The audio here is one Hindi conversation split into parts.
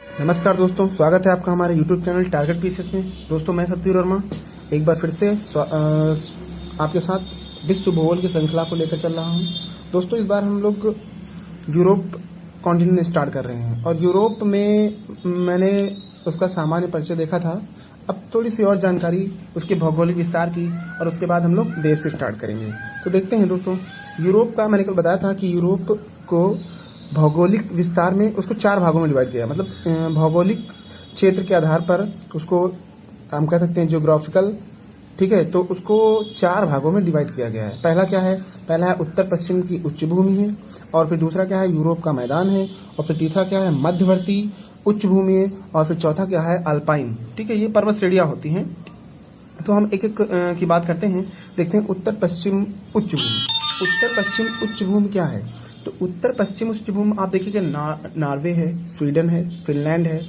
नमस्कार दोस्तों, स्वागत है आपका हमारे YouTube चैनल टारगेट पीसेस में। दोस्तों मैं सतवीर वर्मा एक बार फिर से आपके साथ विश्व भूगोल की श्रृंखला को लेकर चल रहा हूं। दोस्तों इस बार हम लोग यूरोप कॉन्टिनेंट स्टार्ट कर रहे हैं और यूरोप में मैंने उसका सामान्य परिचय देखा था। अब थोड़ी सी और जानकारी उसके भौगोलिक विस्तार की और उसके बाद हम लोग देश से स्टार्ट करेंगे। तो देखते हैं दोस्तों, यूरोप का मैंने कल बताया था कि यूरोप को भौगोलिक विस्तार में उसको 4 भागों में डिवाइड किया, मतलब भौगोलिक क्षेत्र के आधार पर उसको हम कह सकते हैं ज्योग्राफिकल, ठीक है। तो उसको 4 भागों में डिवाइड किया गया है। पहला क्या है? पहला है उत्तर पश्चिम की उच्च भूमि है, और फिर दूसरा क्या है? यूरोप का मैदान है, और फिर तीसरा क्या है? मध्यवर्ती उच्च भूमि है, और फिर चौथा क्या है? अल्पाइन, ठीक है। ये पर्वत श्रेणियां होती हैं। तो हम एक एक की बात करते हैं। देखते हैं उत्तर पश्चिम उच्च भूमि। उत्तर पश्चिम उच्च भूमि क्या है? तो उत्तर पश्चिम उच्च भूमि आप देखिएगा नॉर्वे है, स्वीडन है, फिनलैंड है,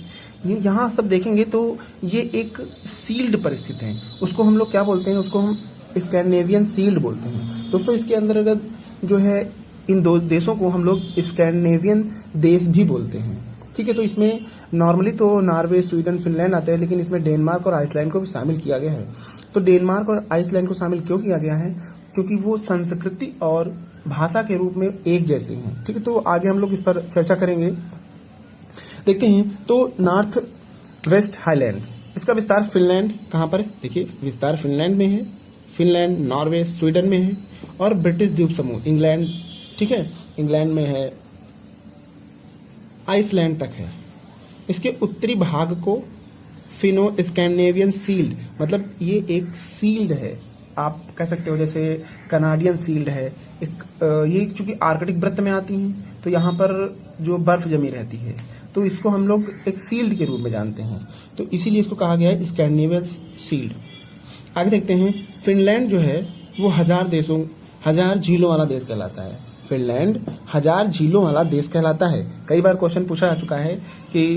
ये यहाँ सब देखेंगे तो ये एक सील्ड पर स्थित है। उसको हम लोग क्या बोलते हैं? उसको हम स्कैंडिनेवियन सील्ड बोलते हैं। दोस्तों इसके अंतर्गत जो है इन 2 देशों को हम लोग स्कैंडिनेवियन देश भी बोलते हैं, ठीक है। तो इसमें नॉर्मली तो नॉर्वे, स्वीडन, फिनलैंड आते हैं, लेकिन इसमें डेनमार्क और आइसलैंड को भी शामिल किया गया है। तो डेनमार्क और आइसलैंड को शामिल क्यों किया गया है? क्योंकि वो संस्कृति और भाषा के रूप में एक जैसे हैं, ठीक है। तो आगे हम लोग इस पर चर्चा करेंगे। देखते हैं तो नॉर्थ वेस्ट हाईलैंड, इसका विस्तार फिनलैंड कहाँ पर? देखिए विस्तार फिनलैंड में है। फिनलैंड, नॉर्वे, स्वीडन में है, और ब्रिटिश द्वीप समूह इंग्लैंड, ठीक है, इंग्लैंड में है, आइसलैंड तक है। इसके उत्तरी भाग को फिनो स्कैंडिनेवियन सील्ड, मतलब ये एक सील्ड है, आप कह सकते हो, जैसे कनाडियन सील्ड है एक। ये चूंकि आर्कटिक वृत्त में आती हैं तो यहाँ पर जो बर्फ जमी रहती है, तो इसको हम लोग एक सील्ड के रूप में जानते हैं, तो इसीलिए इसको कहा गया है स्कैंडिनेवियन सील्ड। आगे देखते हैं, फिनलैंड जो है वो 1000 झीलों वाला देश कहलाता है। फिनलैंड 1000 झीलों वाला देश कहलाता है। कई बार क्वेश्चन पूछा जा चुका है कि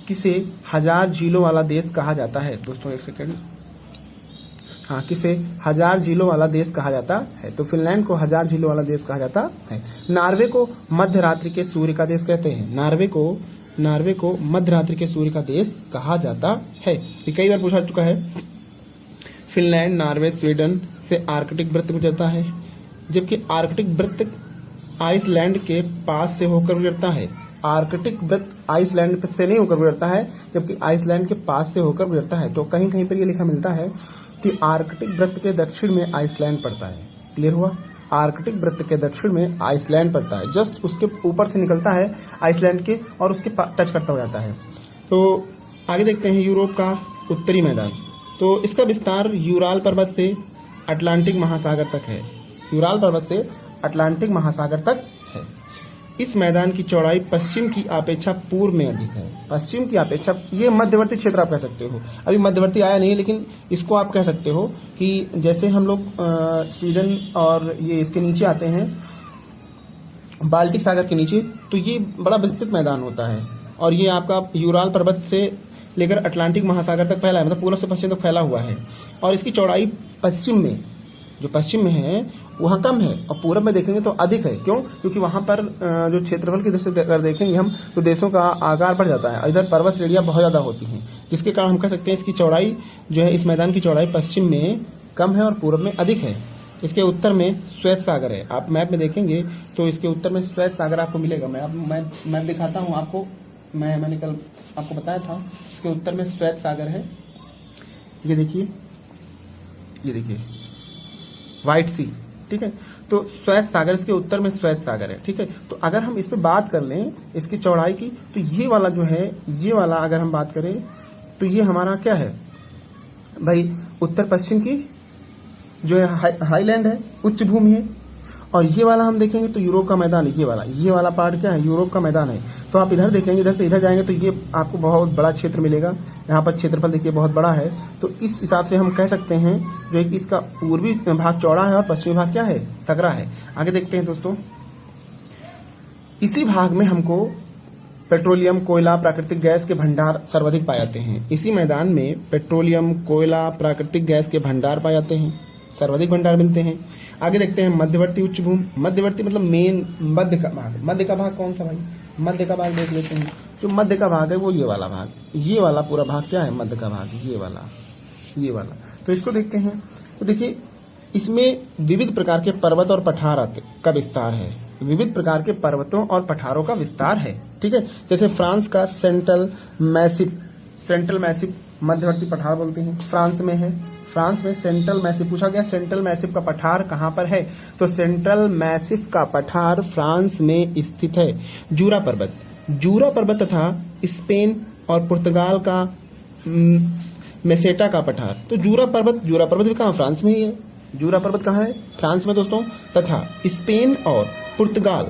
किसे 1000 झीलों वाला देश कहा जाता है। दोस्तों एक सेकंड, हाँ, किसे 1000 झीलों वाला देश कहा जाता है? तो फिनलैंड को 1000 झीलों वाला देश कहा जाता है। नॉर्वे को मध्य रात्रि के सूर्य का देश कहते हैं। नॉर्वे को मध्य रात्रि के सूर्य का देश कहा जाता है। ये कई बार पूछा चुका है। फिनलैंड, नॉर्वे, स्वीडन से आर्कटिक वृत्त गुजरता है, जबकि आर्कटिक वृत्त आइसलैंड के पास से होकर गुजरता है। आर्कटिक वृत्त आइसलैंड से नहीं होकर गुजरता है, जबकि आइसलैंड के पास से होकर गुजरता है। तो कहीं कहीं पर ये लिखा मिलता है कि आर्कटिक वृत्त के दक्षिण में आइसलैंड पड़ता है। क्लियर हुआ? आर्कटिक वृत्त के दक्षिण में आइसलैंड पड़ता है, जस्ट उसके ऊपर से निकलता है आइसलैंड के और उसके टच करता हो जाता है। तो आगे देखते हैं यूरोप का उत्तरी मैदान। तो इसका विस्तार यूराल पर्वत से अटलांटिक महासागर तक है। यूराल पर्वत से अटलांटिक महासागर तक है। इस मैदान की चौड़ाई पश्चिम की अपेक्षा पूर्व में अधिक है। पश्चिम की अपेक्षा, ये मध्यवर्ती क्षेत्र आप कह सकते हो। अभी मध्यवर्ती आया नहीं, लेकिन इसको आप कह सकते हो कि जैसे हम लोग स्वीडन और ये इसके नीचे आते हैं, बाल्टिक सागर के नीचे, तो ये बड़ा विस्तृत मैदान होता है। और ये आपका यूराल पर्वत से लेकर अटलांटिक महासागर तक फैला है, मतलब पूर्व से पश्चिम तक फैला हुआ है। और इसकी चौड़ाई पश्चिम में, जो पश्चिम में है वहाँ कम है, और पूरब में देखेंगे तो अधिक है। क्यों? क्योंकि वहाँ पर जो क्षेत्रफल की दृष्टि से अगर देखेंगे हम, तो देशों का आकार बढ़ जाता है, और इधर पर्वत श्रेणियाँ बहुत ज़्यादा होती हैं, जिसके कारण हम कह सकते हैं इसकी चौड़ाई जो है, इस मैदान की चौड़ाई पश्चिम में कम है और पूरब में अधिक है। इसके उत्तर में श्वेत सागर है। आप मैप में देखेंगे तो इसके उत्तर में श्वेत सागर आपको मिलेगा। मैं दिखाता हूँ आपको। मैंने कल आपको बताया था, इसके उत्तर में श्वेत सागर है। ये देखिए व्हाइट सी, ठीक है। तो श्वेत सागर, इसके उत्तर में श्वेत सागर है, ठीक है। तो अगर हम इस पे बात कर लें इसकी चौड़ाई की, तो ये वाला जो है, ये वाला अगर हम बात करें तो ये हमारा क्या है भाई? उत्तर पश्चिम की जो है हाईलैंड है, उच्च भूमि है। और ये वाला हम देखेंगे तो यूरोप का मैदान है। ये वाला पार्ट क्या है? यूरोप का मैदान है। तो आप इधर देखेंगे, इधर से इधर जाएंगे तो ये आपको बहुत बड़ा क्षेत्र मिलेगा। यहाँ पर क्षेत्रफल देखिए बहुत बड़ा है। तो इस हिसाब से हम कह सकते हैं जो है कि इसका पूर्वी भाग चौड़ा है और पश्चिमी भाग क्या है? सकरा है। आगे देखते हैं दोस्तों, इसी भाग में हमको पेट्रोलियम, कोयला, प्राकृतिक गैस के भंडार सर्वाधिक पाए जाते हैं। इसी मैदान में पेट्रोलियम, कोयला, प्राकृतिक गैस के भंडार पाए जाते हैं, सर्वाधिक भंडार मिलते हैं। आगे देखते हैं मध्यवर्ती उच्च भूमि। मध्यवर्ती मतलब मेन मध्य का भाग। मध्य का भाग कौन सा भाई? मध्य का भाग देख लेते हैं। जो मध्य का भाग है वो ये वाला भाग, ये वाला पूरा भाग क्या है, मध्य का भाग, ये वाला। तो इसको देखते हैं। तो देखिए इसमें विविध प्रकार के पर्वत और पठार का विस्तार है, विविध प्रकार के पर्वतों और पठारों का विस्तार है। ठीक है, जैसे फ्रांस का सेंट्रल मैसिव मध्यवर्ती पठार बोलते हैं, फ्रांस में है। फ्रांस में सेंट्रल मैसिव पूछा गया, सेंट्रल मैसिव का पठार कहाँ पर है, तो सेंट्रल मैसिव का पठार फ्रांस में स्थित है। जूरा पर्वत तथा स्पेन और पुर्तगाल का मेसेटा का पठार। तो जूरा पर्वत भी कहाँ, फ्रांस में ही है। जूरा पर्वत कहाँ है, फ्रांस में दोस्तों। तथा स्पेन और पुर्तगाल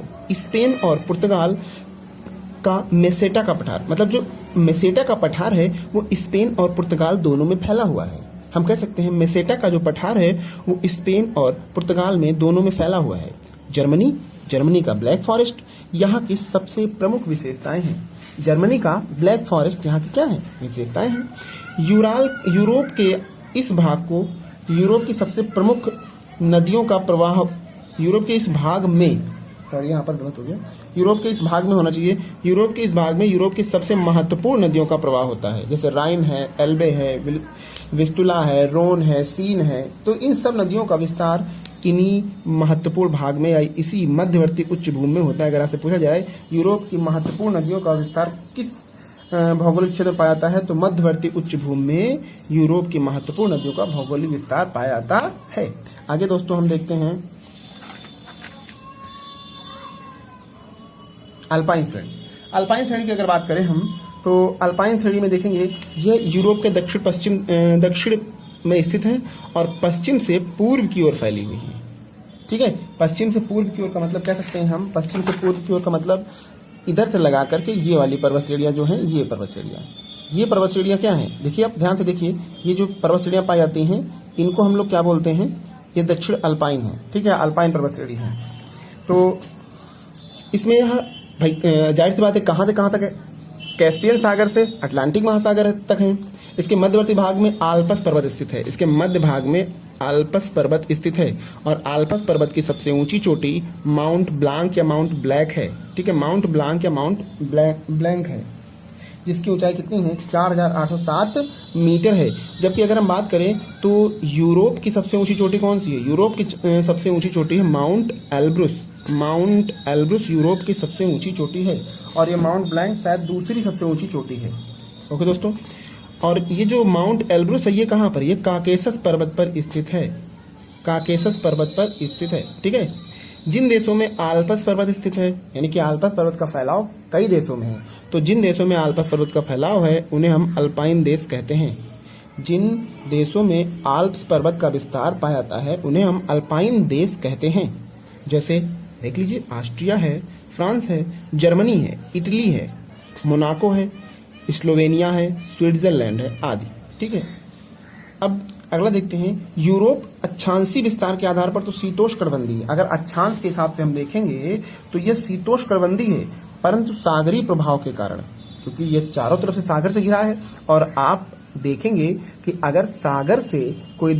का मेसेटा का पठार, मतलब जो मेसेटा का पठार है वो स्पेन और पुर्तगाल दोनों में फैला हुआ है। हम कह सकते हैं मेसेटा का जो पठार है वो स्पेन और पुर्तगाल में दोनों में फैला हुआ है। जर्मनी का ब्लैक फॉरेस्ट यहाँ की सबसे प्रमुख विशेषताएं हैं। जर्मनी का ब्लैक फॉरेस्ट यहाँ की क्या है, विशेषताएं हैं। यूरोप के इस भाग को, यूरोप की सबसे प्रमुख नदियों का प्रवाह यूरोप के इस भाग में, सॉरी यहाँ पर गलत हो गया, यूरोप के इस भाग में होना चाहिए। यूरोप के इस भाग में यूरोप की सबसे महत्वपूर्ण नदियों का प्रवाह होता है, जैसे राइन है, एल्बे है, विस्टुला है, रोन है, सीन है। तो इन सब नदियों का विस्तार इन्हीं महत्वपूर्ण भाग में या इसी मध्यवर्ती उच्च भूमि में होता है। अगर आपसे पूछा जाए यूरोप की महत्वपूर्ण नदियों का विस्तार किस भौगोलिक क्षेत्र में पाया जाता है, तो मध्यवर्ती उच्च भूमि में यूरोप की महत्वपूर्ण नदियों का भौगोलिक विस्तार पाया जाता है। आगे दोस्तों हम देखते हैं अल्पाइन श्रेणी की अगर बात करें हम, तो अल्पाइन श्रेणी में देखेंगे ये यूरोप के दक्षिण में स्थित है और पश्चिम से पूर्व की ओर फैली हुई है। ठीक है, पश्चिम से पूर्व की ओर का मतलब कह सकते हैं हम, पश्चिम से पूर्व की ओर का मतलब इधर से लगा करके ये वाली पर्वत श्रेणियां जो हैं, ये पर्वत श्रेणियां क्या हैं, देखिए आप ध्यान से देखिए, ये जो पर्वत श्रेणियां पाई जाती हैं इनको हम लोग क्या बोलते हैं, ये दक्षिण अल्पाइन है। ठीक है, अल्पाइन पर्वत श्रेणी है। तो इसमें यह भाई जाहिर सी बात है कहाँ से कहाँ तक है, कैस्पियन सागर से अटलांटिक महासागर तक है। इसके मध्यवर्ती भाग में आल्प्स पर्वत स्थित है, इसके मध्य भाग में आल्प्स पर्वत स्थित है और आल्प्स पर्वत की सबसे ऊंची चोटी माउंट ब्लांक या माउंट ब्लैक है। ठीक है, माउंट ब्लांक या माउंट ब्लैंक है, जिसकी ऊंचाई कितनी है, 4807 मीटर है। जबकि अगर हम बात करें तो यूरोप की सबसे ऊंची चोटी कौन सी है, यूरोप की सबसे ऊंची चोटी है माउंट एल्ब्रुस यूरोप की सबसे ऊंची चोटी है और ये माउंट ब्लैंक शायद दूसरी सबसे ऊंची चोटी है। ओके दोस्तों, और ये जो माउंट एल्ब्रुस है ये कहाँ पर, ये काकेशस पर्वत पर स्थित है, काकेशस पर्वत पर स्थित है। ठीक है, जिन देशों में आल्प्स पर्वत स्थित है, यानी कि आल्प्स पर्वत का फैलाव कई देशों में है, तो जिन देशों में आल्प्स पर्वत का फैलाव है उन्हें हम अल्पाइन देश कहते हैं। जिन देशों में आल्प्स पर्वत का विस्तार पाया जाता है उन्हें हम अल्पाइन देश कहते हैं। जैसे देख लीजिए, ऑस्ट्रिया है, फ्रांस है, जर्मनी है, इटली है, मोनाको है, स्लोवेनिया है, स्विट्जरलैंड है आदि। ठीक है, अब अगला देखते हैं, यूरोप अक्षांशीय विस्तार के आधार पर तो शीतोष्णकटिबंधीय है। अगर अक्षांश के हिसाब से हम देखेंगे तो यह शीतोष्णकटिबंधीय है, परंतु सागरीय प्रभाव के कारण, क्योंकि ये चारों तरफ से सागर से घिरा है और आप देखेंगे कि अगर सागर से कोई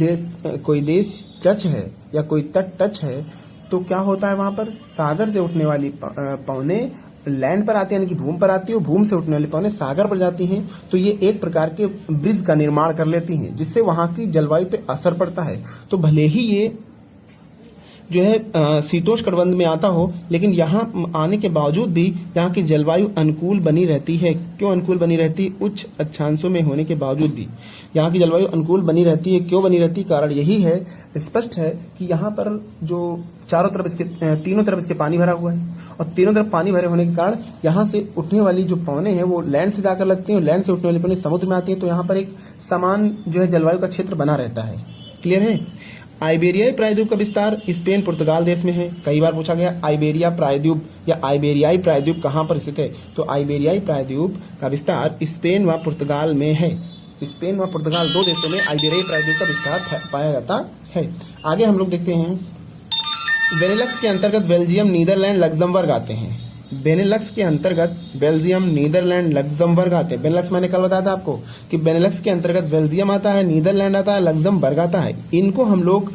देश टच है या कोई तट टच है तो क्या होता है, वहां पर सागर से उठने वाली पवनें लैंड पर आती है, यानी कि भूमि पर आती है, और भूमि से उठने वाली पवनें सागर पर जाती हैं, तो ये एक प्रकार के ब्रिज का निर्माण कर लेती हैं, जिससे वहां की जलवायु पे असर पड़ता है। तो भले ही ये जो है शीतोष्णकटिबंध में आता हो, लेकिन यहाँ आने के बावजूद भी यहाँ की जलवायु अनुकूल बनी रहती है। क्यों अनुकूल बनी रहती है, उच्च अक्षांशों में होने के बावजूद भी यहाँ की जलवायु अनुकूल बनी रहती है। क्यों बनी रहती है, कारण यही है, स्पष्ट है कि यहाँ पर जो चारों तरफ इसके तीनों तरफ इसके पानी भरा हुआ है और तीनों तरफ पानी भरे होने के कारण यहाँ से उठने वाली जो पवनें हैं वो लैंड से जाकर लगती हैं और लैंड से उठने वाली पवनें समुद्र में आती हैं, तो यहाँ पर एक समान जो है जलवायु का क्षेत्र बना रहता है। क्लियर है। आइबेरियाई प्रायद्वीप का विस्तार स्पेन पुर्तगाल देश में है। कई बार पूछा गया आइबेरिया प्रायद्वीप या आइबेरियाई प्रायद्वीप कहाँ पर स्थित है, तो आइबेरियाई प्रायद्वीप का विस्तार स्पेन व पुर्तगाल में है। स्पेन व पुर्तगाल दो देशों में आइबेरियाई प्रायद्वीप का विस्तार पाया जाता है। आगे हम लोग देखते हैं, बेनेलक्स के अंतर्गत बेल्जियम, नीदरलैंड, लग्जमबर्ग आते हैं। बेनेलक्स के अंतर्गत बेल्जियम, नीदरलैंड, लग्जमबर्ग आते हैं। बेनेलक्स मैंने कल बताया था आपको कि बेनेलक्स के अंतर्गत बेल्जियम आता है, नीदरलैंड आता है, लग्जमबर्ग आता है। इनको हम लोग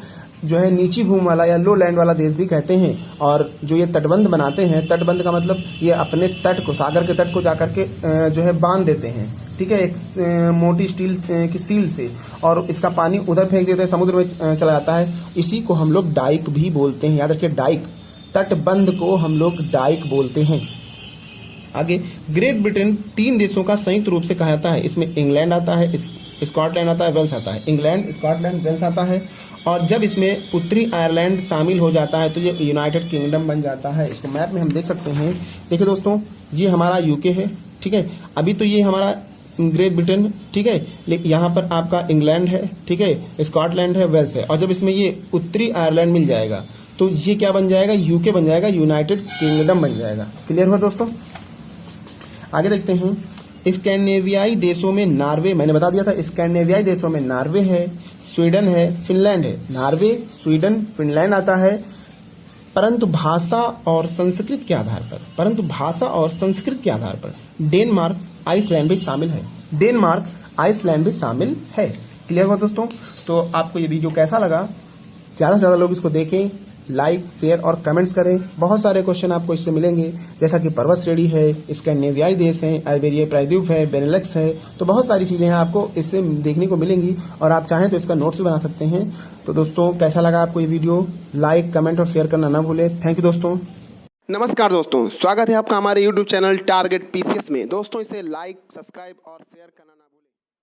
जो है नीची भूमि वाला या लो लैंड वाला देश भी कहते हैं। और जो ये तटबंध बनाते हैं, तटबंध का मतलब ये अपने तट को, सागर के तट को जाकर के जो है बांध देते हैं, ठीक है, एक मोटी स्टील की सील से, और इसका पानी उधर फेंक देते हैं, समुद्र में चला जाता है। इसी को हम लोग डाइक भी बोलते हैं, याद रखिए डाइक, तटबंध को हम लोग डाइक बोलते हैं। आगे, ग्रेट ब्रिटेन 3 देशों का संयुक्त रूप से कहा जाता है। इसमें इंग्लैंड आता है, स्कॉटलैंड आता है, वेल्स आता है। इंग्लैंड, स्कॉटलैंड, वेल्स आता है। और जब इसमें उत्तरी आयरलैंड शामिल हो जाता है तो ये यूनाइटेड किंगडम बन जाता है। इसको मैप में हम देख सकते हैं। देखिए दोस्तों, ये हमारा यूके है, ठीक है। अभी तो ये हमारा ग्रेट ब्रिटेन, ठीक है, लेकिन यहाँ पर आपका इंग्लैंड है, ठीक है, स्कॉटलैंड है, वेल्स है। और जब इसमें ये उत्तरी आयरलैंड मिल जाएगा तो ये क्या बन जाएगा, यूके बन जाएगा, यूनाइटेड किंगडम बन जाएगा। क्लियर हुआ दोस्तों। आगे देखते हैं, स्कैंडिनेवियाई देशों में नार्वे, मैंने बता दिया था, स्कैंडिनेवियाई देशों में नार्वे है, स्वीडन है, फिनलैंड है। नार्वे, स्वीडन, फिनलैंड आता है, परंतु भाषा और संस्कृत के आधार पर डेनमार्क, आइसलैंड भी शामिल है। डेनमार्क, आइसलैंड भी शामिल है। क्लियर हुआ दोस्तों। तो आपको ये वीडियो कैसा लगा, ज़्यादा से ज़्यादा लोग इसको देखें, लाइक, शेयर और कमेंट्स करें। बहुत सारे क्वेश्चन आपको इससे मिलेंगे, जैसा कि पर्वत श्रेणी है, स्कैंडिनेवियाई देश है, आइबेरियाई प्रायद्वीप है, बेनेलक्स है। तो बहुत सारी चीज़ें हैं आपको इससे देखने को मिलेंगी, और आप चाहें तो इसका नोट्स भी बना सकते हैं। तो दोस्तों, कैसा लगा आपको ये वीडियो, लाइक, कमेंट और शेयर करना ना भूलें। थैंक यू दोस्तों। नमस्कार दोस्तों, स्वागत है आपका हमारे YouTube चैनल टारगेट PCS में। दोस्तों, इसे लाइक, सब्सक्राइब और शेयर करना